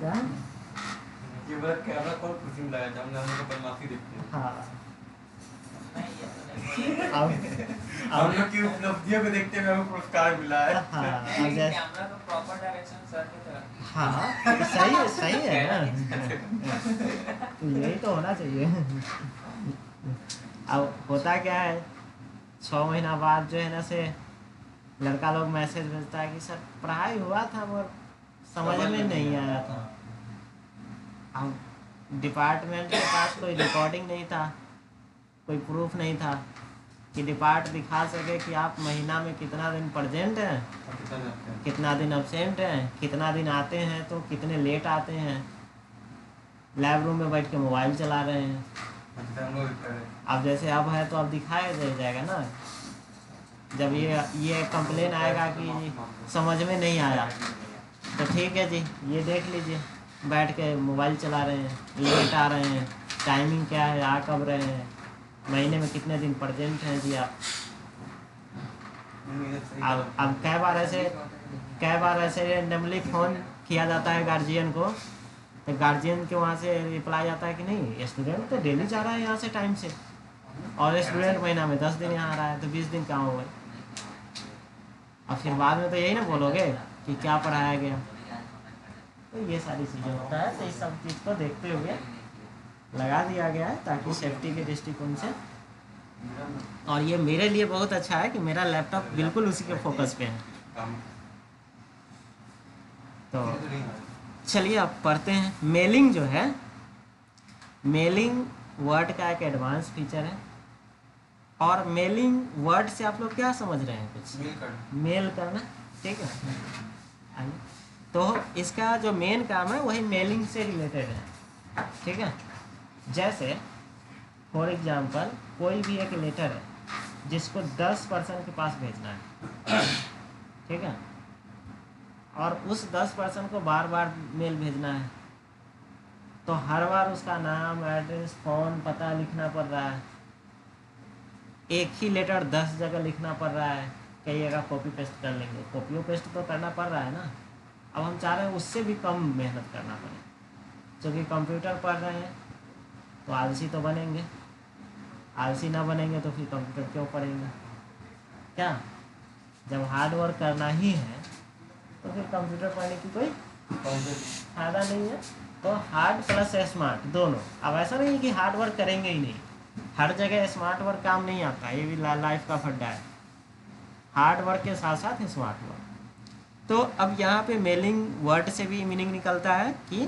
क्या ये बड़ा कैमरा कौन खुशी में लगाया था, हमने हमको बदमाशी देखते हैं। हाँ अब हम लोग की उपलब्धियों को देखते हुए हमें पुरस्कार मिला है। हाँ अब जैसे कैमरा तो प्रॉपर डायरेक्शन सर की तरफ। हाँ सही है ना। तो यही तो होना चाहिए। अब होता क्या है 6 महीना बाद जो है ना से लड़का लोग मैसेज भेजता है कि सर पढ़ाई हुआ था मगर समझ में नहीं आया था। अब डिपार्टमेंट के पास कोई रिकॉर्डिंग नहीं था, कोई प्रूफ नहीं था कि डिपार्ट दिखा सके कि आप महीना में कितना दिन प्रेजेंट हैं, कितना दिन अब्सेंट हैं, कितना दिन आते हैं तो कितने लेट आते हैं, लैब रूम में बैठ के मोबाइल चला रहे हैं। अब जैसे अब है तो अब दिखाया जाएगा ना। जब ये कंप्लेन आएगा कि समझ में नहीं आया तो ठीक है जी, ये देख लीजिए बैठ के मोबाइल चला रहे हैं, लेट आ रहे हैं, टाइमिंग क्या है, आ कब रहे हैं, महीने में कितने दिन प्रेजेंट हैं जी आप। अब कई बार ऐसे रेंडमली फ़ोन किया जाता है गार्जियन को, तो गार्जियन के वहाँ से रिप्लाई आता है कि नहीं स्टूडेंट तो डेली जा रहा है यहाँ से टाइम से, और स्टूडेंट महीना में 10 दिन यहाँ आ रहा है, तो 20 दिन कहाँ हो गए। और फिर बाद में तो यही ना बोलोगे कि क्या पढ़ाया गया। तो ये सारी चीज़ें होता है, तो इस सब चीज़ को देखते हुए लगा दिया गया है ताकि सेफ्टी के दृष्टिकोण से। और ये मेरे लिए बहुत अच्छा है कि मेरा लैपटॉप बिल्कुल उसी के फोकस पे है। तो चलिए अब पढ़ते हैं। मेलिंग जो है, मेलिंग वर्ड का एक एडवांस फीचर है। और मेलिंग वर्ड से आप लोग क्या समझ रहे हैं? कुछ मेल करना, ठीक है। आइए, तो इसका जो मेन काम है वही मेलिंग से रिलेटेड है, ठीक है। जैसे फॉर एग्जांपल कोई भी एक लेटर है जिसको 10 पर्सन के पास भेजना है, ठीक है, और उस 10 पर्सन को बार बार मेल भेजना है, तो हर बार उसका नाम, एड्रेस, फ़ोन, पता लिखना पड़ रहा है। एक ही लेटर 10 जगह लिखना पड़ रहा है। कई जगह कॉपी पेस्ट कर लेंगे, कॉपी पेस्ट तो करना पड़ रहा है ना। अब हम चाह रहे हैं उससे भी कम मेहनत करना पड़े, क्योंकि कंप्यूटर पढ़ रहे हैं तो आलसी तो बनेंगे, आलसी ना बनेंगे तो फिर कंप्यूटर क्यों पढ़ेंगे? क्या जब हार्ड वर्क करना ही है तो फिर कंप्यूटर पढ़ने की कोई फायदा नहीं है। तो हार्ड प्लस स्मार्ट दोनों। अब ऐसा नहीं है कि हार्ड वर्क करेंगे ही नहीं, हर जगह स्मार्ट वर्क काम नहीं आता, ये भी लाइफ का फड्डा है। हार्ड वर्क के साथ साथ स्मार्ट वर्क। तो अब यहाँ पे मेलिंग वर्ड से भी मीनिंग निकलता है कि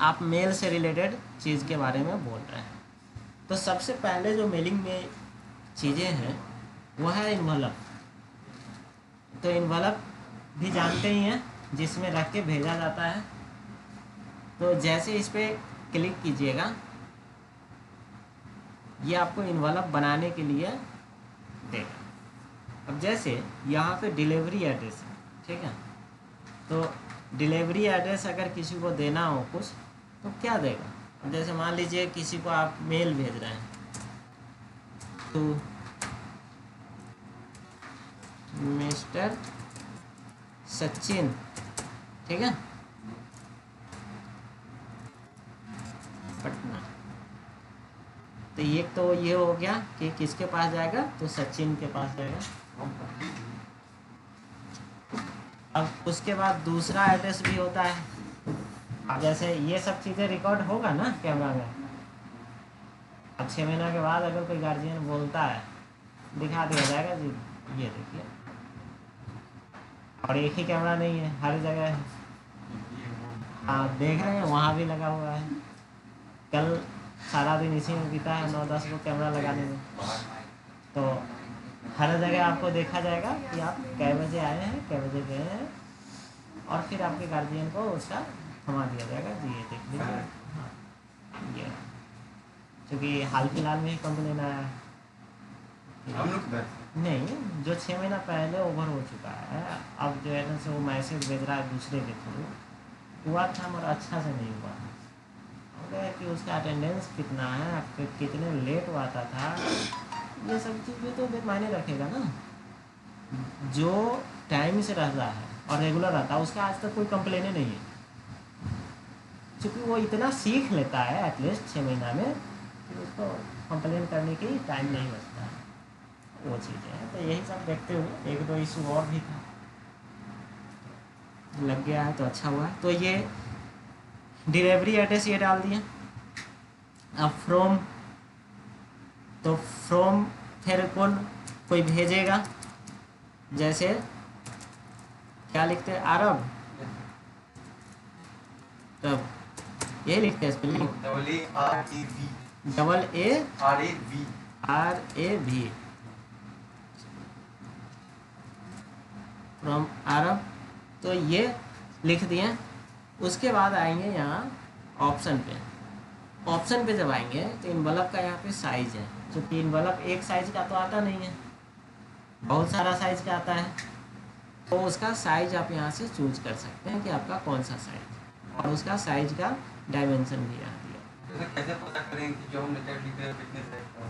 आप मेल से रिलेटेड चीज़ के बारे में बोल रहे हैं। तो सबसे पहले जो मेलिंग में चीज़ें हैं वो है इन्वलप। तो इन्वलप भी जानते ही हैं, जिसमें रख के भेजा जाता है। तो जैसे इस पर क्लिक कीजिएगा, ये आपको इन्वलप बनाने के लिए देगा। अब जैसे यहाँ पे डिलीवरी एड्रेस है, ठीक है, तो डिलीवरी एड्रेस अगर किसी को देना हो कुछ तो क्या देगा? अब जैसे मान लीजिए किसी को आप मेल भेज रहे हैं, तो मिस्टर सचिन, ठीक है, पटना। तो एक तो ये हो गया कि किसके पास जाएगा, तो सचिन के पास जाएगा। अब उसके बाद दूसरा एड्रेस भी होता है। अब जैसे ये सब चीज़ें रिकॉर्ड होगा ना कैमरा में। अब 6 महीना के बाद अगर कोई गार्जियन बोलता है, दिखा दिया जाएगा जी, ये देखिए। और एक ही कैमरा नहीं है, हर जगह है। आप देख रहे हैं वहाँ भी लगा हुआ है। कल सारा दिन इसी में बीता है, 9-10 को कैमरा लगाने में। तो हर जगह आपको देखा जाएगा कि आप कै बजे आए हैं, कै बजे गए हैं, और फिर आपके गार्जियन को उसका थमा दिया जाएगा जी, ये देख लीजिए। हाँ, ये क्योंकि हाल फिलहाल में ही कंप्लेन आया है। हम लोग नहीं, जो 6 महीना पहले ओवर हो चुका है, अब जो है ना से वो मैसेज भेज रहा है दूसरे के थ्रू। हुआ था मगर अच्छा से नहीं हुआ है। है कि उसका अटेंडेंस कितना है, कितने लेट वो आता था, ये सब चीज़ें तो मायने रखेगा ना। जो टाइम से रहता है और रेगुलर रहता है उसका आज तक कोई कंप्लेन नहीं है। क्योंकि वो इतना सीख लेता है एटलीस्ट 6 महीना में कि उसको कंप्लेन करने की टाइम नहीं बचता है, वो चीज़ें हैं। तो यही सब देखते हुए एक दो इशू और भी था, लग गया है तो अच्छा हुआ है। तो ये डिलीवरी एड्रेस ये डाल दिए। अब फ्रॉम, तो फ्रॉम फिर कोई भेजेगा, जैसे क्या लिखते हैं अरब, तब यही लिखते हैं spelling double A R A V from Arab, तो ये लिख दिए। उसके बाद आएंगे यहाँ ऑप्शन पे। ऑप्शन पे जब आएंगे तो इन्वलप का यहाँ पे साइज है, क्योंकि इन्वलप एक साइज का तो आता नहीं है, बहुत सारा साइज का आता है। तो उसका साइज आप यहाँ से चूज कर सकते हैं कि आपका कौन सा साइज, और उसका साइज का डायमेंशन भी यहाँ दिया। कैसे पता करें कि जो हम लेटर लिख रहे हैं कितने साइज का है?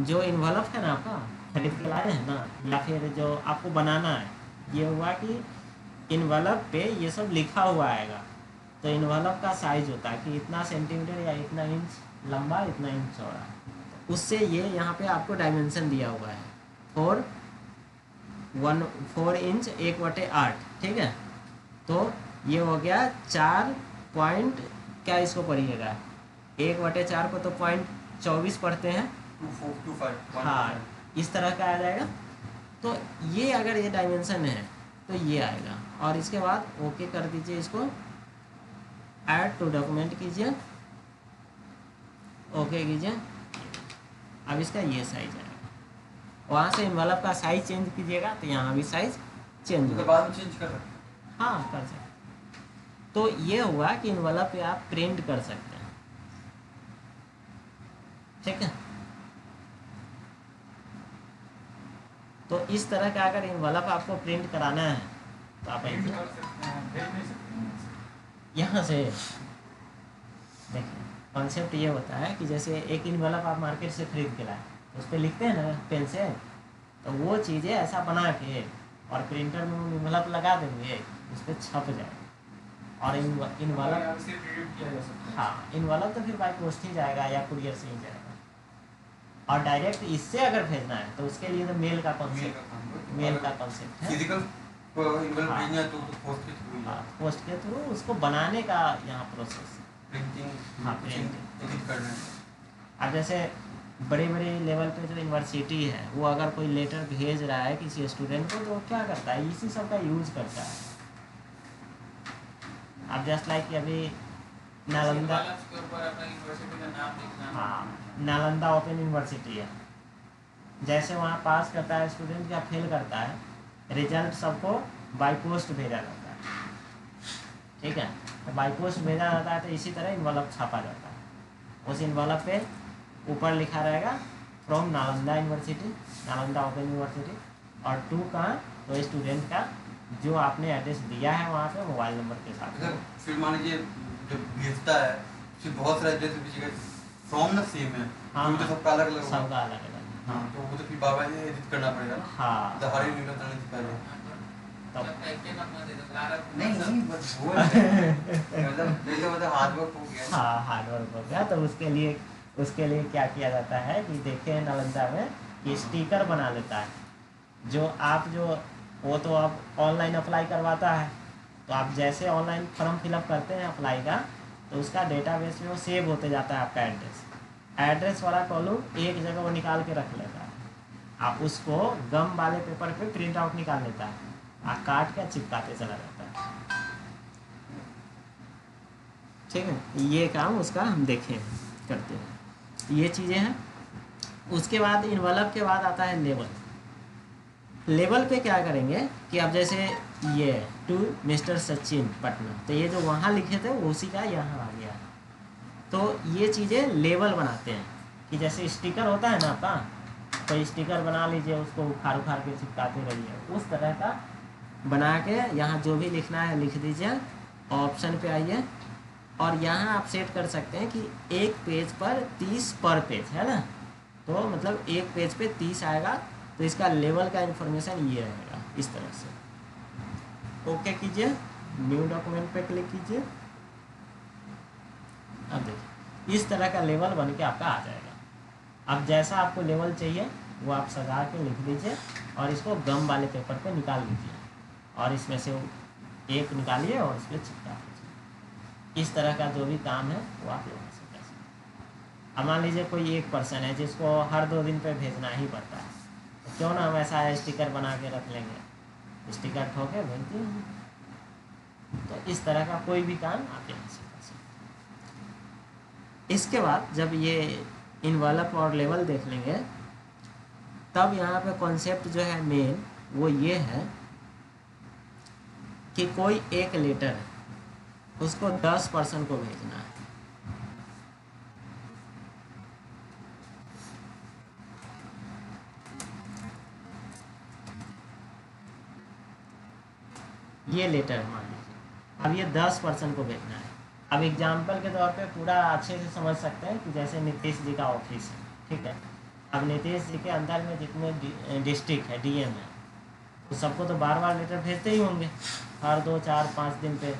जो इन्वलप है ना आपका खरीद के लाए हैं ना, या फिर जो आपको बनाना है, ये हुआ कि इन्वलप पे ये सब लिखा हुआ आएगा। तो इन्वलप का साइज होता है कि इतना सेंटीमीटर या इतना इंच लंबा, इतना इंच चौड़ा, उससे ये यहाँ पे आपको डायमेंशन दिया हुआ है 4 इंच 1/8, ठीक है। तो ये हो गया 4 पॉइंट, क्या इसको पढ़िएगा 1/4 को तो 0.24 पढ़ते हैं, 2.25 हाँ, इस तरह का आ जाएगा। तो ये अगर ये डायमेंशन है तो ये आएगा, और इसके बाद ओके कर दीजिए, इसको ऐड टू डॉक्यूमेंट कीजिए, ओके कीजिए। अब इसका ये साइज आएगा, वहाँ से इन्वलप का साइज चेंज कीजिएगा तो यहाँ भी साइज चेंज तो होगा। बाद में चेंज कर सकते हैं। हाँ कर सकते। तो ये हुआ कि इन्वलप पे आप प्रिंट कर सकते हैं, ठीक है। तो इस तरह का अगर इन्वलप आपको प्रिंट कराना है तो आप प्रिंट कर सकते हैं, भेज नहीं सकते हैं। यहाँ से देखिए, कॉन्सेप्ट ये होता है कि जैसे एक इन्वलप आप मार्केट से खरीद के लाए, उस पर लिखते हैं ना पेन से, तो वो चीज़ें ऐसा बना के और प्रिंटर में इन्वलप लगा देंगे, उस पर छप जाए। और इन्वलप यहाँ से प्रिंट किया जा सकता है। हाँ, इन्वलप तो फिर बाई पोस्ट ही जाएगा या कुरियर से ही जाएगा। और डायरेक्ट इससे अगर भेजना है तो उसके लिए तो मेल का कॉन्सेप्ट है। फिजिकल इन्वॉल्व हाँ। भेजना है तो पोस्ट के थ्रू हाँ, पोस्ट के थ्रू उसको बनाने का यहाँ प्रोसेस है। प्रिंटिंग हाँ, printing। एडिट करना है। अब जैसे बड़े बड़े लेवल पे जो यूनिवर्सिटी है, वो अगर कोई लेटर भेज रहा है किसी स्टूडेंट को, तो वो क्या करता है, इसी सब का यूज करता है। अब जस्ट लाइक अभी नालंदा, कॉलम्स के ऊपर अपना यूनिवर्सिटी का नाम लिखना। हाँ, नालंदा ओपन यूनिवर्सिटी है, जैसे वहाँ पास करता है स्टूडेंट या फेल करता है, रिजल्ट सबको बाई पोस्ट भेजा जाता है, ठीक है। तो बाई पोस्ट भेजा जाता है, तो इसी तरह इन्वॉल्व छापा जाता है। उस इन्वॉल्व पे ऊपर लिखा रहेगा from Nalanda university, Nalanda open university, और टू कहाँ, तो स्टूडेंट का जो आपने एड्रेस दिया है वहाँ पे मोबाइल नंबर के साथ। अगर फिर मान लीजिए जब भेजता है फिर बहुत सारे एड्रेस भेजिएगा, फ्रॉम ना सेम है, हाँ, तो सबका अलग अलग होगा। सबका अलग अलग, हाँ, तो वो तो फिर बाबा ने एडिट करना पड़ेगा ना। हाँ, मतलब हर एक निकलता नहीं पहले। तब एक के नंबर दे दो, लारा नहीं बस वो मतलब हार्ड वर्क हो गया। हाँ, हार्ड वर्क हो गया। तो उसके लिए क्या किया जाता है कि देखे नालंदा में कि स्टिकर बना लेता है, वो तो आप ऑनलाइन अप्लाई करवाता है, तो आप जैसे ऑनलाइन फॉर्म फिलअप करते हैं अप्लाई का, तो उसका डेटाबेस में वो सेव होते जाता है आपका एड्रेस वाला कॉलम एक जगह वो निकाल के रख लेता है। आप उसको गम वाले पेपर पे प्रिंट आउट निकाल लेता है, आप काट के चिपकाते चला जाता है, ठीक है। ये काम उसका हम देखें करते हैं, ये चीज़ें हैं। उसके बाद इन्वॉल्व के बाद आता है लेवल पे क्या करेंगे कि अब जैसे ये टू मिस्टर सचिन पटना, तो ये जो वहाँ लिखे थे वो उसी का यहाँ आ गया। तो ये चीज़ें लेवल बनाते हैं कि जैसे स्टिकर होता है ना आपका, तो स्टिकर बना लीजिए, उसको उखाड़ के चिपकाते रहिए, उस तरह का बना के यहाँ जो भी लिखना है लिख दीजिए। ऑप्शन पे आइए, और यहाँ आप सेट कर सकते हैं कि एक पेज पर 30 पर पेज है ना, तो मतलब एक पेज पे 30 आएगा, तो इसका लेवल का इंफॉर्मेशन ये रहेगा इस तरह से। ओके कीजिए, न्यू डॉक्यूमेंट पे क्लिक कीजिए, अब देखिए इस तरह का लेवल बन के आपका आ जाएगा। अब जैसा आपको लेवल चाहिए वो आप सजा के लिख दीजिए और इसको गम वाले पेपर पे निकाल लीजिए और इसमें से एक निकालिए और इसमें चिपका दीजिए। इस तरह का जो भी काम है वो आप यहाँ से कर सकते हैं। अब मान लीजिए कोई एक पर्सन है जिसको हर 2 दिन पे भेजना ही पड़ता है, तो क्यों ना हम ऐसा स्टिकर बना के रख लेंगे, स्टिकर ठोके भेज दिए। तो इस तरह का कोई भी काम आप यहाँ से कर सकते हैं। इसके बाद जब ये इन्वॉल्व और लेवल देख लेंगे तब यहाँ पे कॉन्सेप्ट जो है मेन वो ये है कि कोई एक लेटर है उसको 10 पर्सन को भेजना है। ये लेटर मान लीजिए अब ये 10 पर्सन को भेजना है। अब एग्जाम्पल के तौर पे पूरा अच्छे से समझ सकते हैं कि जैसे नीतीश जी का ऑफिस है, ठीक है। अब नीतीश जी के अंदर में जितने डिस्ट्रिक्ट है डीएम है तो सबको तो बार बार लेटर भेजते ही होंगे हर 2, 4, 5 दिन पे।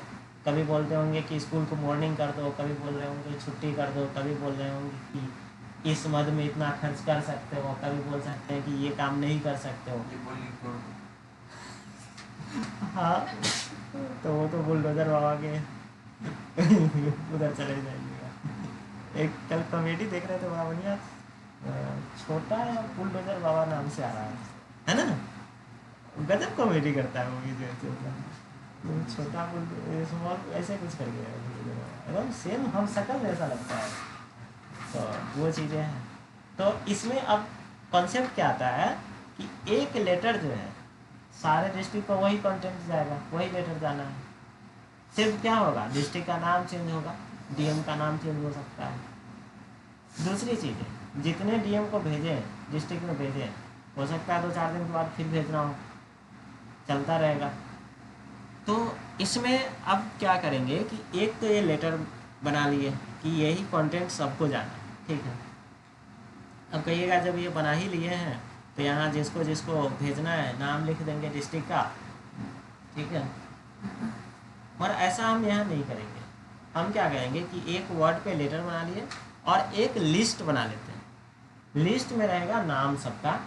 कभी बोलते होंगे कि स्कूल को मॉर्निंग कर दो, कभी बोल रहे होंगे छुट्टी कर दो, कभी बोल रहे होंगे कि इस मद में इतना खर्च कर सकते हो, कभी बोल सकते हैं कि ये काम नहीं कर सकते हो। ये बोलिए छोड़ दो। हाँ तो वो तो बुलडोजर बाबा के उधर चले जाएंगे। एक कल कॉमेडी देख रहे थे बड़ा बढ़िया, छोटा या बुलडोजर बाबा नाम से आ रहा है ना, गजब कॉमेडी करता है वो भी छोटा स्मॉल ऐसे कुछ कर गया एकदम सेम हम शक्ल जैसा लगता है। तो वो चीज़ें हैं। तो इसमें अब कॉन्सेप्ट क्या आता है कि एक लेटर जो है सारे डिस्ट्रिक्ट को वही कंटेंट जाएगा, वही लेटर जाना है। सिर्फ क्या होगा, डिस्ट्रिक्ट का नाम चेंज होगा, डीएम का नाम चेंज हो सकता है। दूसरी चीज़ है जितने डीएम को भेजें डिस्ट्रिक्ट में भेजें, हो सकता है 2-4 दिन के बाद फिर भेजना हो, चलता रहेगा। तो इसमें अब क्या करेंगे कि एक तो ये लेटर बना लिए कि यही कंटेंट सबको जाना है, ठीक है। अब कहिएगा जब ये बना ही लिए हैं तो यहाँ जिसको जिसको भेजना है नाम लिख देंगे डिस्ट्रिक्ट का, ठीक है। और ऐसा हम यहाँ नहीं करेंगे। हम क्या करेंगे कि एक वर्ड पे लेटर बना लिए और एक लिस्ट बना लेते हैं। लिस्ट में रहेगा नाम सबका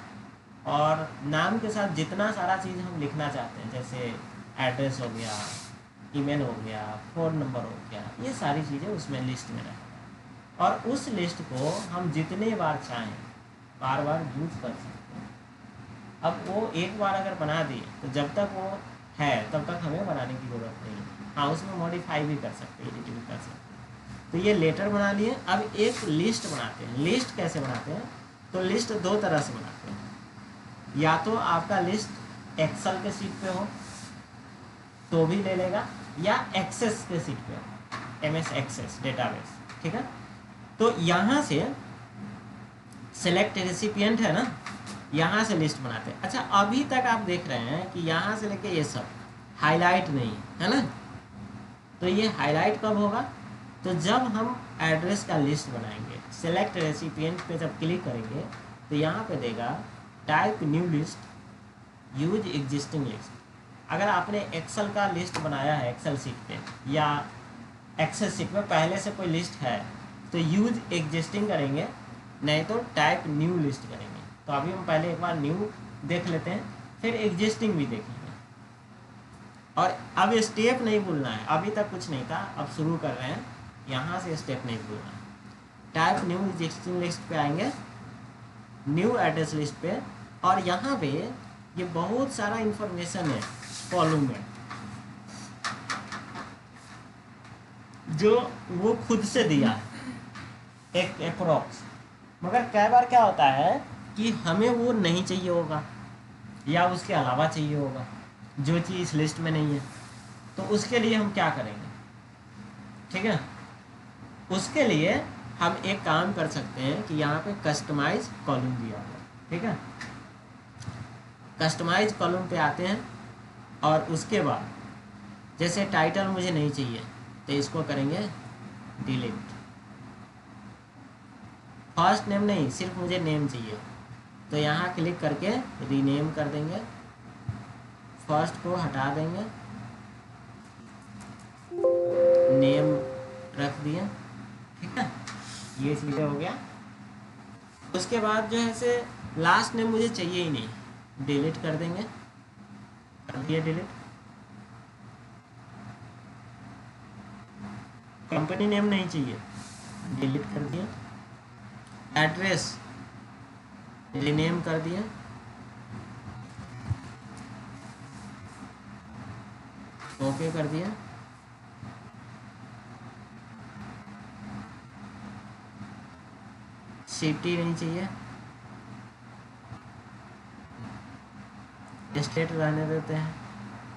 और नाम के साथ जितना सारा चीज़ हम लिखना चाहते हैं, जैसे एड्रेस हो गया, ईमेल हो गया, फ़ोन नंबर हो गया, ये सारी चीज़ें उसमें लिस्ट में रहेगा। और उस लिस्ट को हम जितने बार चाहें बार बार यूज कर सकते हैं। अब वो एक बार अगर बना दिए तो जब तक वो है तब तक हमें बनाने की ज़रूरत नहीं है। हाँ, उसमें मॉडिफाई भी कर सकते हैं, एडिट भी कर सकते हैं। तो ये लेटर बना लिए। अब एक लिस्ट बनाते हैं। लिस्ट कैसे बनाते हैं? तो लिस्ट 2 तरह से बनाते हैं। या तो आपका लिस्ट एक्सेल के सीट पे हो तो भी ले लेगा, या एक्सेस के सीट पे हो, MS एक्सेस डेटाबेस, ठीक है। तो यहाँ से सेलेक्ट रेसिपिएंट है ना, यहाँ से लिस्ट बनाते हैं। अच्छा, अभी तक आप देख रहे हैं कि यहाँ से लेके ये सब हाईलाइट नहीं है ना। तो ये हाईलाइट कब होगा? तो जब हम एड्रेस का लिस्ट बनाएंगे, सेलेक्ट रेसिपिएंट पे जब क्लिक करेंगे तो यहाँ पे देगा type new list, use existing list. अगर आपने एक्सेल का लिस्ट बनाया है एक्सेल सीट पे या एक्सेल सीट में पहले से कोई लिस्ट है तो यूज एग्जिस्टिंग करेंगे, नहीं तो टाइप न्यू लिस्ट करेंगे। तो अभी हम पहले एक बार न्यू देख लेते हैं, फिर एग्जिस्टिंग भी देखेंगे। और अब स्टेप नहीं भूलना है, अभी तक कुछ नहीं था, अब शुरू कर रहे हैं, यहाँ से स्टेप नहीं भूलना है। टाइप न्यू एग्जिस्टिंग लिस्ट पे आएंगे, न्यू एड्रेस लिस्ट पे, और यहाँ पे ये बहुत सारा इंफॉर्मेशन है कॉलम में जो वो खुद से दिया है, एक अप्रोक्स। मगर कई बार क्या होता है कि हमें वो नहीं चाहिए होगा या उसके अलावा चाहिए होगा जो चीज़ इस लिस्ट में नहीं है। तो उसके लिए हम क्या करेंगे, ठीक है। उसके लिए हम एक काम कर सकते हैं कि यहाँ पे कस्टमाइज कॉलम दिया हुआ, ठीक है। कस्टमाइज कॉलम पे आते हैं और उसके बाद जैसे टाइटल मुझे नहीं चाहिए तो इसको करेंगे डिलीट। फर्स्ट नेम नहीं, सिर्फ मुझे नेम चाहिए तो यहाँ क्लिक करके रीनेम कर देंगे, फर्स्ट को हटा देंगे, नेम रख दिया, ठीक है, ये चीज़ें हो गया। उसके बाद जो है से लास्ट नेम मुझे चाहिए ही नहीं, डिलीट कर देंगे, कर दिया डिलीट। कंपनी नेम नहीं चाहिए, डिलीट कर दिया। एड्रेस रीनेम कर दिया। ओके कर दिया। सिटी नहीं चाहिए, स्टेट रहने देते हैं।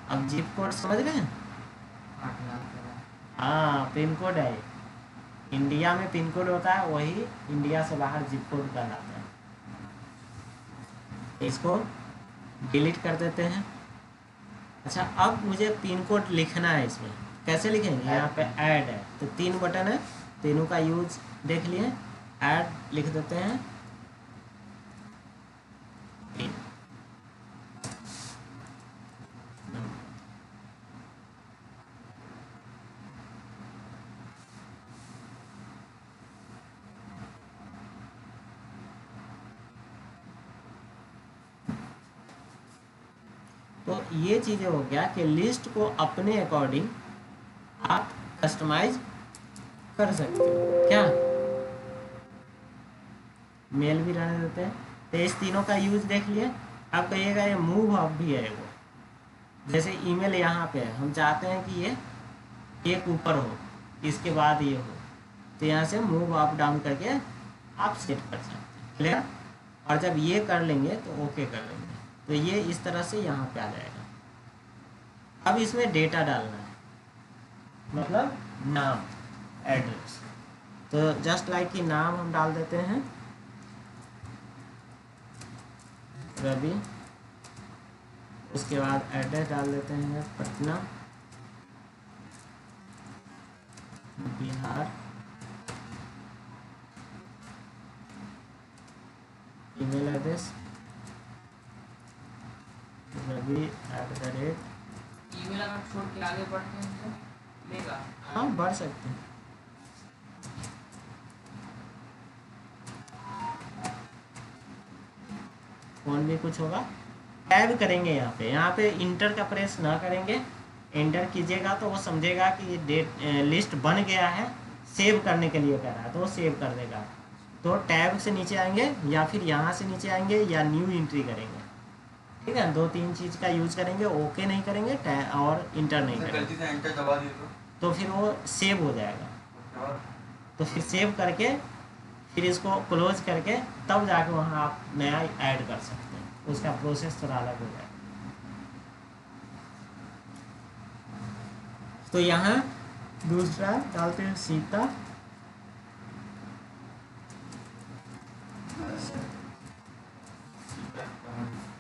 अब जिप कोड समझ रहे हैं? 8 लाख का। हाँ, पिन कोड है। इंडिया में पिन कोड होता है, वही इंडिया से बाहर जिप कोड कहलाता है। इसको डिलीट कर देते हैं। अच्छा, अब मुझे पिन कोड लिखना है इसमें, कैसे लिखेंगे? यहाँ पे ऐड है तो 3 बटन है, तीनों का यूज देख लिए। ऐड लिख देते हैं, तो ये चीज़ें हो गया कि लिस्ट को अपने अकॉर्डिंग आप कस्टमाइज कर सकते हो। क्या मेल भी रहने देते हैं। तो इस तीनों का यूज देख लिए। अब कहिएगा ये मूव अप भी है वो, जैसे ईमेल यहाँ पे है, हम चाहते हैं कि ये एक ऊपर हो, इसके बाद ये हो, तो यहाँ से मूव अप डाउन करके आप सेट कर सकते हैं। क्लियर? और जब ये कर लेंगे तो ओके कर लेंगे, तो ये इस तरह से यहाँ पे आ जाएगा। अब इसमें डेटा डालना है, मतलब नाम, एड्रेस। तो जस्ट लाइक कि नाम हम डाल देते हैं रवि, उसके बाद एड्रेस डाल देते हैं पटना बिहार, ईमेल एड्रेस रवि@। ईमेल अगर छोड़ के आगे बढ़ते हैं तो लेगा। हाँ, बढ़ सकते हैं। कौन भी कुछ होगा, टैब करेंगे यहाँ पे इंटर का प्रेस ना करेंगे। एंटर कीजिएगा तो वो समझेगा कि ये डेट लिस्ट बन गया है, सेव करने के लिए कह रहा है, तो वो सेव कर देगा। तो टैब से नीचे आएंगे या फिर यहाँ से नीचे आएंगे या न्यू एंट्री करेंगे। ठीक है, 2-3 चीज़ का यूज करेंगे। ओके नहीं करेंगे और इंटर नहीं करेंगे, गलती से एंटर दबा दिए तो फिर वो सेव हो जाएगा। तो तो फिर सेव करके फिर इसको क्लोज करके तब जाके वहाँ आप नया ऐड कर सकते हैं। उसका प्रोसेस थोड़ा अलग हो जाएगा। तो यहाँ दूसरा डालते हैं सीता,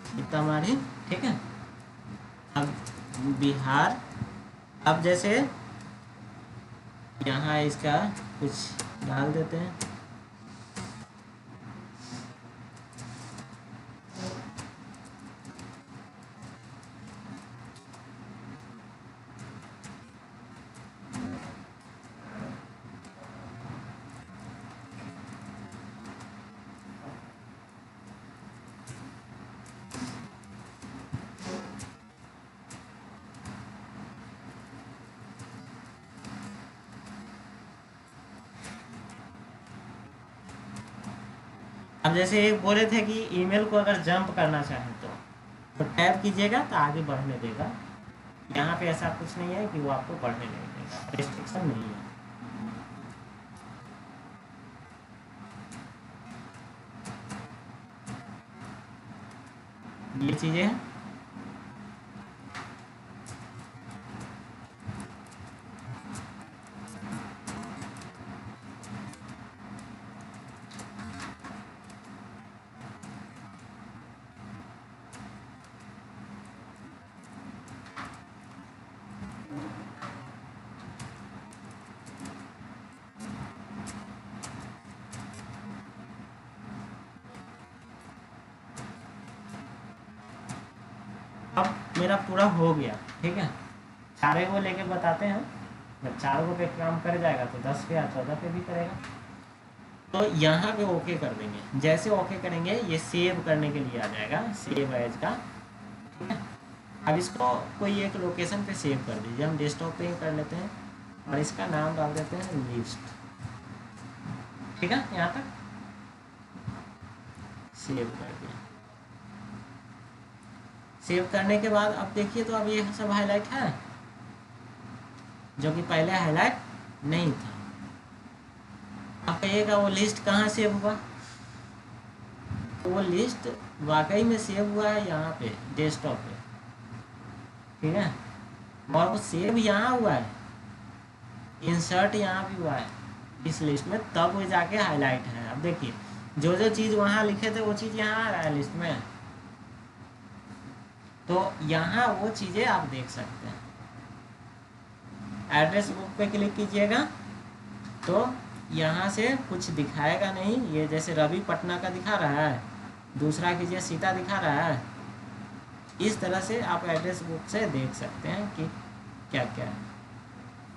सीतामढ़ी। ठीक है, अब बिहार। अब जैसे यहाँ इसका कुछ डाल देते हैं, अब जैसे एक बोले थे कि ईमेल को अगर जंप करना चाहें तो टैप कीजिएगा तो आगे बढ़ने देगा। यहाँ पे ऐसा कुछ नहीं है कि वो आपको पढ़ने नहीं देगा, रिस्ट्रिक्शन नहीं है। ये चीज़ें हैं। अब मेरा पूरा हो गया। ठीक है, सारे को लेके बताते हैं, जब 4 पे काम कर जाएगा तो 10 पे या 14 पे भी करेगा। तो यहाँ पे ओके कर देंगे। जैसे ओके करेंगे ये सेव करने के लिए आ जाएगा, सेव एज का। ठीक है, अब इसको कोई एक लोकेशन पे सेव कर दीजिए। हम डेस्कटॉप पे ही कर लेते हैं और इसका नाम डाल देते हैं लिस्ट। ठीक है, यहाँ तक सेव कर दिया। सेव करने के बाद अब देखिए तो अब ये सब हाईलाइट है, जो कि पहले हाईलाइट नहीं था। आप कहिएगा वो लिस्ट कहाँ सेव हुआ, तो वो लिस्ट वाकई में सेव हुआ है यहाँ पे डेस्कटॉप पे। ठीक है, और वो सेव यहाँ हुआ है, इंसर्ट यहाँ भी हुआ है इस लिस्ट में, तब वो जाके हाईलाइट है। अब देखिए जो जो चीज़ वहाँ लिखे थे वो चीज़ यहाँ आ रहा है लिस्ट में, तो यहाँ वो चीज़ें आप देख सकते हैं। एड्रेस बुक पे क्लिक कीजिएगा तो यहाँ से कुछ दिखाएगा नहीं, ये जैसे रवि पटना का दिखा रहा है, दूसरा कीजिए सीता दिखा रहा है। इस तरह से आप एड्रेस बुक से देख सकते हैं कि क्या क्या है।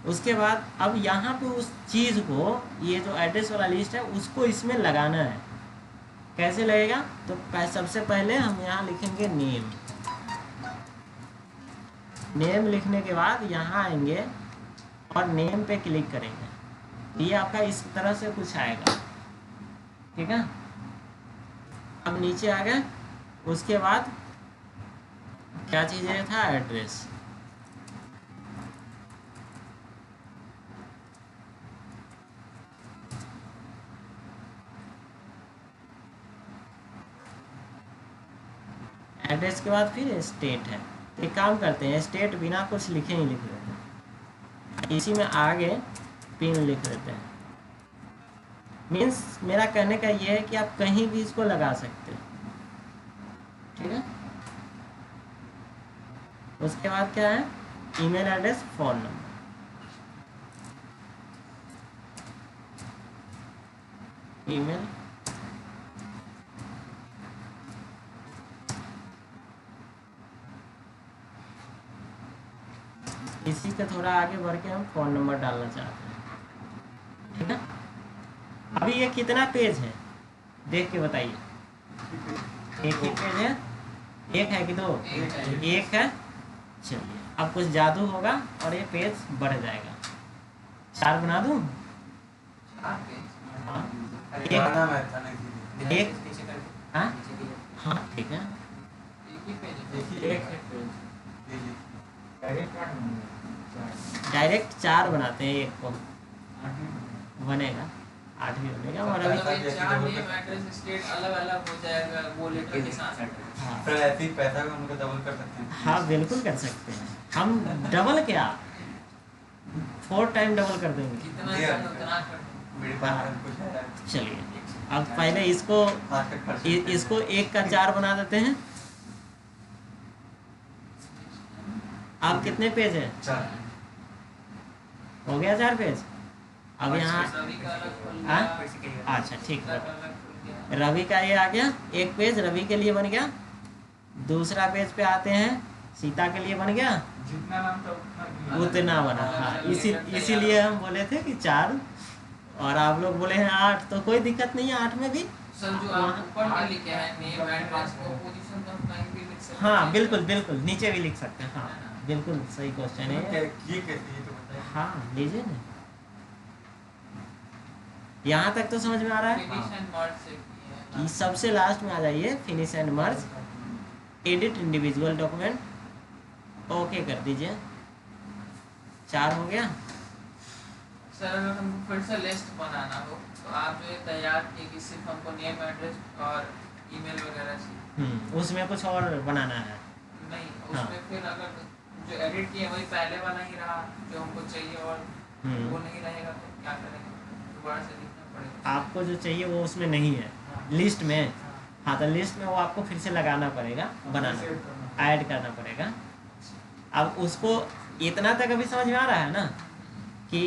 उसके बाद अब यहाँ पे उस चीज़ को, ये जो एड्रेस वाला लिस्ट है उसको इसमें लगाना है। कैसे लगेगा, तो सबसे पहले हम यहाँ लिखेंगे नेम। नेम लिखने के बाद यहाँ आएंगे और नेम पे क्लिक करेंगे, ये आपका इस तरह से कुछ आएगा। ठीक है, अब नीचे आ गए। उसके बाद क्या चीज़ें था, एड्रेस। एड्रेस के बाद फिर स्टेट है। एक काम करते हैं, स्टेट बिना कुछ लिखे ही लिख देते हैं, इसी में आगे पिन लिख देते हैं। मीन्स मेरा कहने का ये है कि आप कहीं भी इसको लगा सकते हैं। ठीक है, उसके बाद क्या है, email address, phone number. Email, इसी के थोड़ा आगे बढ़ के हम फ़ोन नंबर डालना चाहते हैं। ठीक है, अभी ये कितना पेज है देख के बताइए। एक ही पेज है, एक है कि दो, एक है। चलिए अब कुछ जादू होगा और ये पेज बढ़ जाएगा। 4 बना दूं? हाँ, एक, हाँ हाँ ठीक है, डायरेक्ट 4 बनाते हैं, एक को बनेगा 8 भी बनेगा। और अभी अलग-अलग हो जाएगा वो लेटर के साथ। हाँ सर ऐसे ही पैसा भी उनका डबल कर सकते हैं। हाँ बिल्कुल कर सकते हैं हम। डबल क्या, 4 टाइम डबल कर देंगे। जितना चाहे उतना कर दो। मेरे पास कुछ है। चलिए अब पहले इसको 1 का 4 बना देते हैं। आप कितने पेज है, 4 हो गया 4 पेज। अब यहाँ रवि का अलग खुल हाँ? गया, अच्छा ठीक है, अलग खुल गया। रवि का ये आ गया, 1 पेज रवि के लिए बन गया। दूसरा पेज पे आते हैं, सीता के लिए बन गया, जितना नाम था उतना बना। हाँ इसीलिए हम बोले थे कि 4 और आप लोग बोले हैं 8, तो कोई दिक्कत नहीं है 8 में भी। सर जो आप ऊपर में लिखे हैं नेम एड्रेस को पोजीशन तो हम कहीं भी लिख सकते हैं। हाँ बिल्कुल बिल्कुल, नीचे भी लिख सकते हैं। हाँ बिल्कुल सही क्वेश्चन है। ये कैसे, ये तो बताइए। हाँ लीजिए ना, यहाँ तक तो समझ में आ रहा है। फिनिश एंड मर्ज से किए हैं। ये सबसे लास्ट में आ जाइए, finish and merge, edit individual document, okay कर दीजिए। 4 हो गया। सर अगर हमको फिर से लिस्ट बनाना हो तो आप जो ये तैयार किए कि सिर्फ हमको नेम एड्रेस और ईमेल वगैरह चाहिए, उसमें कुछ और बनाना है। नहीं उसमें फिर अगर जो एडिट किए वही पहले वाला ही रहा जो हमको चाहिए और वो नहीं रहेगा तो क्या करेंगे, दोबारा से लिखना पड़ेगा। आपको जो चाहिए वो उसमें नहीं है लिस्ट में। हाँ तो लिस्ट में वो आपको फिर से लगाना पड़ेगा, बनाना, ऐड करना पड़ेगा। अब उसको इतना तक अभी समझ में आ रहा है ना कि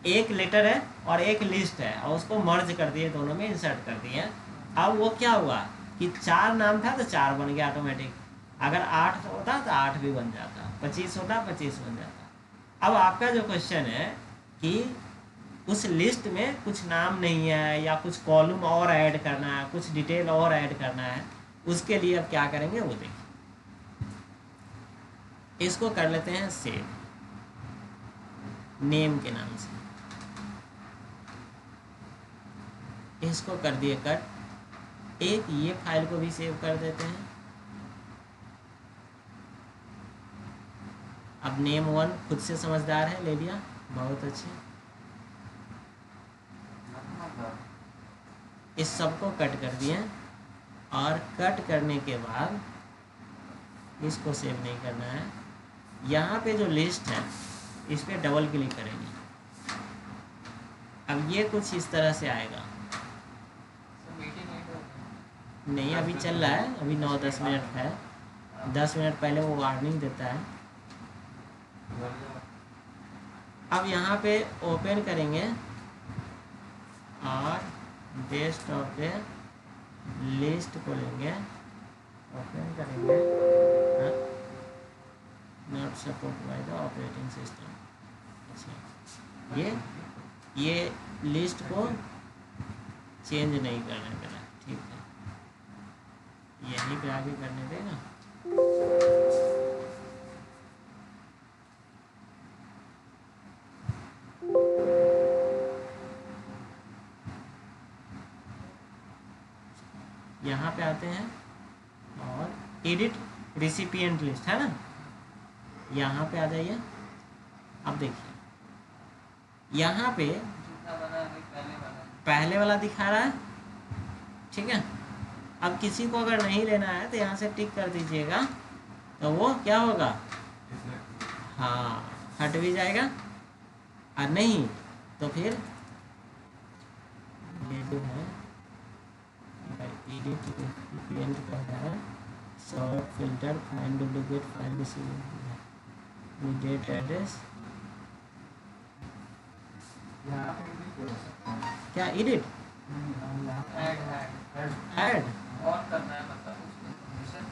एक लेटर है और एक लिस्ट है और उसको मर्ज कर दिए, दोनों में इंसर्ट कर दिए। अब वो क्या हुआ कि 4 नाम था तो 4 बन गया ऑटोमेटिक। अगर 8 होता तो 8 भी बन जाता, 25 होता 25 बन जाता। अब आपका जो क्वेश्चन है कि उस लिस्ट में कुछ नाम नहीं है या कुछ कॉलम और ऐड करना है, कुछ डिटेल और ऐड करना है, उसके लिए अब क्या करेंगे वो देखिए। इसको कर लेते हैं सेव नेम के नाम से, इसको कर दिए कट। एक ये फाइल को भी सेव कर देते हैं। अब नेम वन खुद से समझदार है, ले लिया, बहुत अच्छे। इस सब को कट कर दिए और कट करने के बाद इसको सेव नहीं करना है। यहाँ पे जो लिस्ट है इस पर डबल क्लिक करेंगे। अब ये कुछ इस तरह से आएगा। नहीं अभी चल रहा है, अभी 9-10 मिनट है, 10 मिनट पहले वो वार्निंग देता है। अब यहाँ पे ओपन करेंगे और डेस्कटॉप पे लिस्ट को लेंगे, ओपन करेंगे, not support by the operating system. अच्छा ये लिस्ट को चेंज नहीं करने देना, ठीक है, यहीं पे आगे करने देगा। यहाँ पे आते हैं और एडिट रिसिपिएंट लिस्ट है ना, यहाँ पे आ जाइए। अब देखिए यहाँ पे पहले वाला दिखा रहा है, ठीक है। अब किसी को अगर नहीं लेना है तो यहाँ से टिक कर दीजिएगा, तो वो क्या होगा, हाँ हट भी जाएगा। और नहीं तो फिर ये जो है एडिट रिसिपिएंट का है, sort filter find duplicate file date address, क्या एडिट ऐड ऑन करना है, मतलब उसमें permission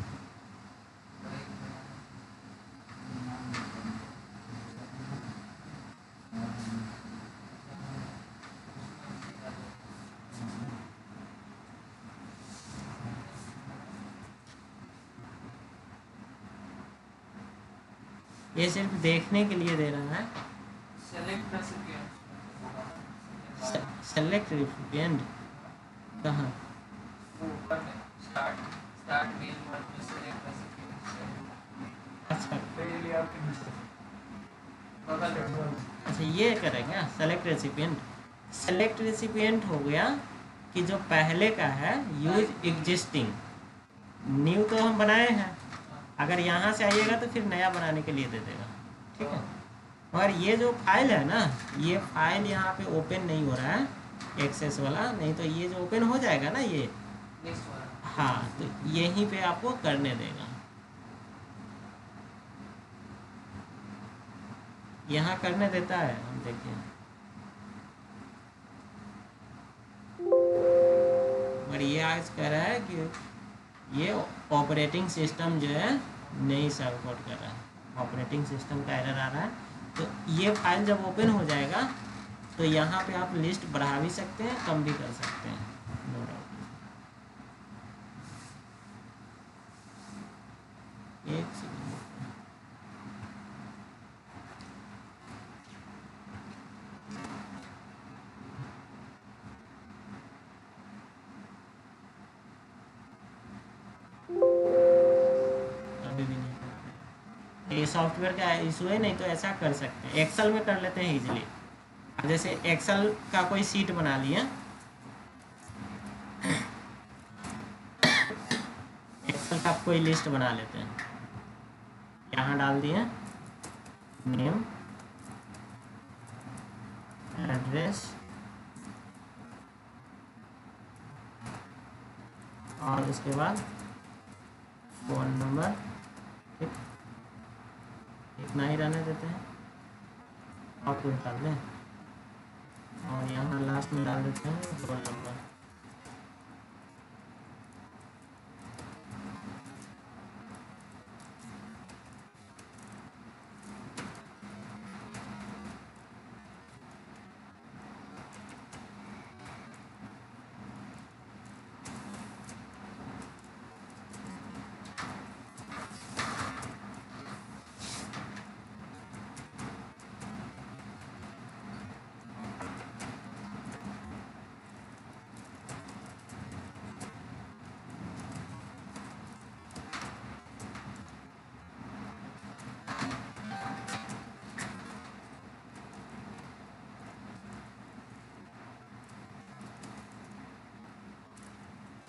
ये सिर्फ देखने के लिए दे रहा है। सेलेक्ट रेसिपिएंट सेलेक्ट रिसिपिएंट कहाँ, ऊपर में स्टार्ट मेल वन में सेलेक्ट रेसिपिएंट। अच्छा बगल में अच्छा ये करेंगे सेलेक्ट रेसिपिएंट। सेलेक्ट रेसिपिएंट हो गया कि जो पहले का है यूज एग्जिस्टिंग, न्यू तो हम बनाए हैं, अगर यहाँ से आइएगा तो फिर नया बनाने के लिए दे देगा, ठीक है। और ये जो फाइल है ना, ये फाइल यहाँ पे ओपन नहीं हो रहा है एक्सेस वाला, नहीं तो ये जो ओपन हो जाएगा ना ये, लिस्ट वाला। हाँ तो यहीं पे आपको करने देगा। यहाँ करने देता है, हम देखिए, और ये आज कह रहा है कि ये ऑपरेटिंग सिस्टम जो है नहीं सपोर्ट कर रहा है, ऑपरेटिंग सिस्टम का एरर आ रहा है। तो ये फाइल जब ओपन हो जाएगा तो यहाँ पे आप लिस्ट बढ़ा भी सकते हैं, कम भी कर सकते हैं, नो डाउट। एक सेकंड, अभी भी नहीं, ये सॉफ्टवेयर का इशू है, नहीं तो ऐसा कर सकते हैं। एक्सेल में कर लेते हैं इजीली। जैसे एक्सेल का कोई सीट बना लिया, एक्सेल का कोई लिस्ट बना लेते हैं, यहाँ डाल दिए नेम एड्रेस और उसके बाद फ़ोन नंबर, ठीक, इतना ही रहने देते हैं। और कुछ डाल दें और यहाँ लास्ट में डाल देते हैं रोल नंबर।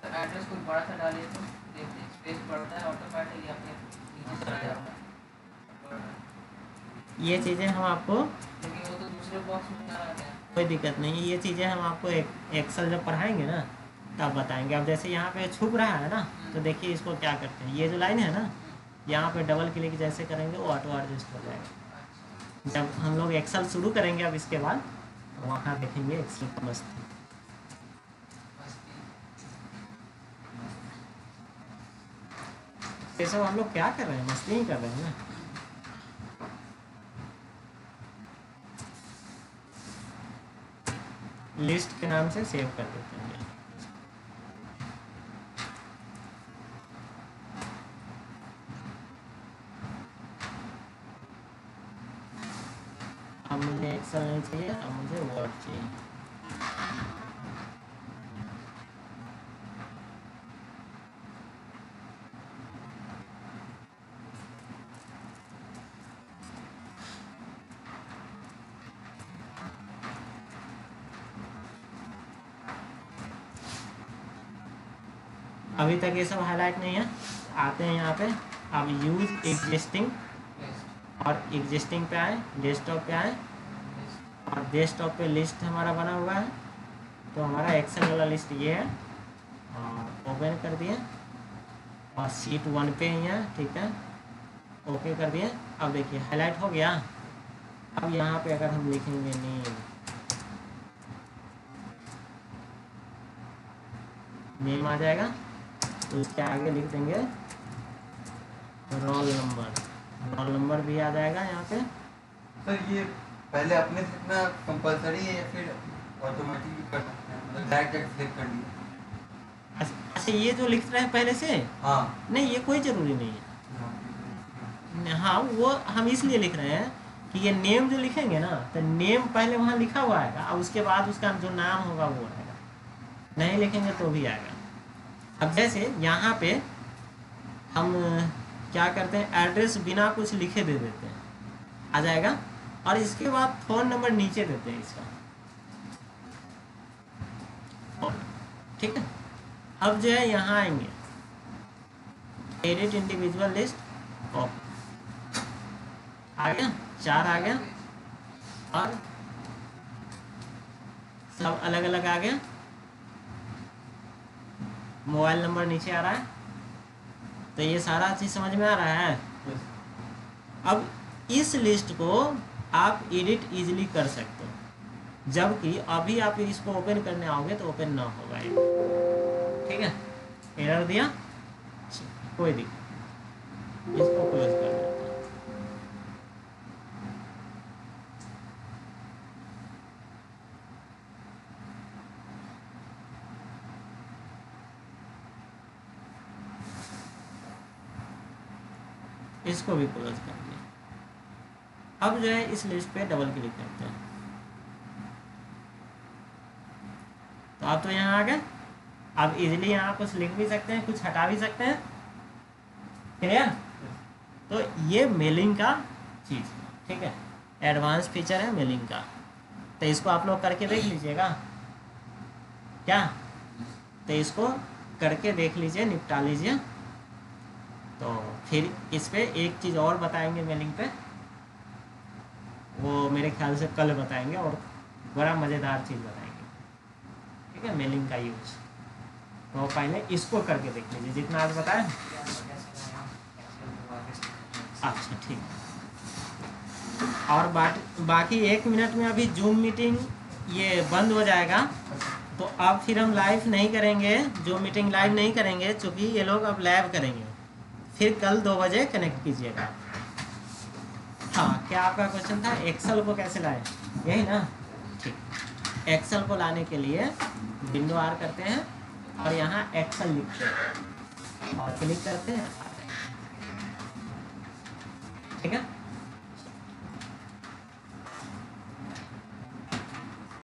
तो एड्रेस कुछ बड़ा सा डालिए तो देखिए स्पेस बढ़ता है ऑटोमेटिकली अपने नीचे चला जाता है। ये चीज़ें हम आपको, लेकिन वो तो दूसरे बॉक्स में आ गया। कोई दिक्कत नहीं, ये चीज़ें हम आपको एक्सेल जब पढ़ाएंगे ना तब बताएंगे। अब जैसे यहाँ पे छुप रहा है ना, तो देखिए इसको क्या करते हैं, ये जो लाइन है ना, यहाँ पे डबल क्लिक जैसे करेंगे वो ऑटो एडजस्ट हो जाएगा। जब हम लोग एक्सेल शुरू करेंगे अब इसके बाद, वहाँ देखेंगे एक्सेल का मस्ती। ये सब हम लोग क्या कर रहे हैं, मस्ती ही कर रहे हैं ना। लिस्ट के नाम से सेव कर देते हैं। अब मुझे एक्सेल नहीं चाहिए, अब मुझे वर्ड चाहिए। अभी तक ये सब हाईलाइट नहीं है, आते हैं यहाँ पे। अब यूज एग्जिस्टिंग, और एग्जिस्टिंग पे आए, डेस्कटॉप पे आए, और डेस्कटॉप पे लिस्ट हमारा बना हुआ है, तो हमारा एक्सेल वाला लिस्ट ये है, और ओपन कर दिए, और शीट 1 पे ही है, ठीक है, ओके कर दिए। अब देखिए हाईलाइट हो गया। अब यहाँ पे अगर हम लिखेंगे नेम आ जाएगा, तो उसके आगे लिख देंगे रोल नंबर भी आ जाएगा यहाँ पे। सर ये पहले अपने से इतना कंपलसरी है या फिर ऑटोमेटिकली कर सकते हैं, मतलब डायरेक्ट क्लिक कर दिया? अच्छा, ये जो लिख रहे हैं पहले से, हाँ नहीं ये कोई ज़रूरी नहीं है। हाँ, वो हम इसलिए लिख रहे हैं कि ये नेम जो लिखेंगे ना, तो नेम पहले वहाँ लिखा हुआ आएगा, और उसके बाद उसका जो नाम होगा वो आएगा, नहीं लिखेंगे तो भी आएगा। अब जैसे यहाँ पे हम क्या करते हैं, एड्रेस बिना कुछ लिखे दे देते हैं, आ जाएगा, और इसके बाद फ़ोन नंबर नीचे देते हैं इसका, ठीक है। अब जो है यहाँ आएंगे, एडिट इंडिविजुअल लिस्ट, आ गया, 4 आ गया, और सब अलग अलग आ गया। मोबाइल नंबर नीचे आ रहा है, तो ये सारा चीज़ समझ में आ रहा है। अब इस लिस्ट को आप एडिट इजीली कर सकते हो, जबकि अभी आप इसको ओपन करने आओगे तो ओपन ना होगा ये, ठीक है। एरर दिया, कोई दिक्कत, इसको क्लोज कर देते हैं। इसको भी क्लोज कर दिया। अब जो है इस लिस्ट पे डबल क्लिक करते हैं, तो आप तो यहाँ आ गए। अब इजीली यहाँ कुछ लिख भी सकते हैं, कुछ हटा भी सकते हैं, क्लियर। तो ये मेलिंग का चीज़, ठीक है, एडवांस फीचर है मेलिंग का। तो इसको आप लोग करके देख लीजिएगा क्या, तो इसको करके देख लीजिए, निपटा लीजिए। तो फिर इस पे एक चीज़ और बताएंगे मेलिंग पे, वो मेरे ख्याल से कल बताएंगे, और बड़ा मज़ेदार चीज़ बताएंगे, ठीक है, मेलिंग का यूज़। तो पहले इसको करके देख लीजिए जितना आज बताया। अच्छा ठीक, और बाकी 1 मिनट में अभी जूम मीटिंग ये बंद हो जाएगा, तो अब फिर हम लाइव नहीं करेंगे, जूम मीटिंग लाइव नहीं करेंगे, क्योंकि ये लोग अब लाइव करेंगे। फिर कल 2 बजे कनेक्ट कीजिएगा। हाँ, क्या आपका क्वेश्चन था, एक्सेल को कैसे लाएं, यही ना, ठीक। एक्सेल को लाने के लिए विंडो आर करते हैं, और यहाँ एक्सेल लिखते हैं, और क्लिक करते हैं, ठीक है।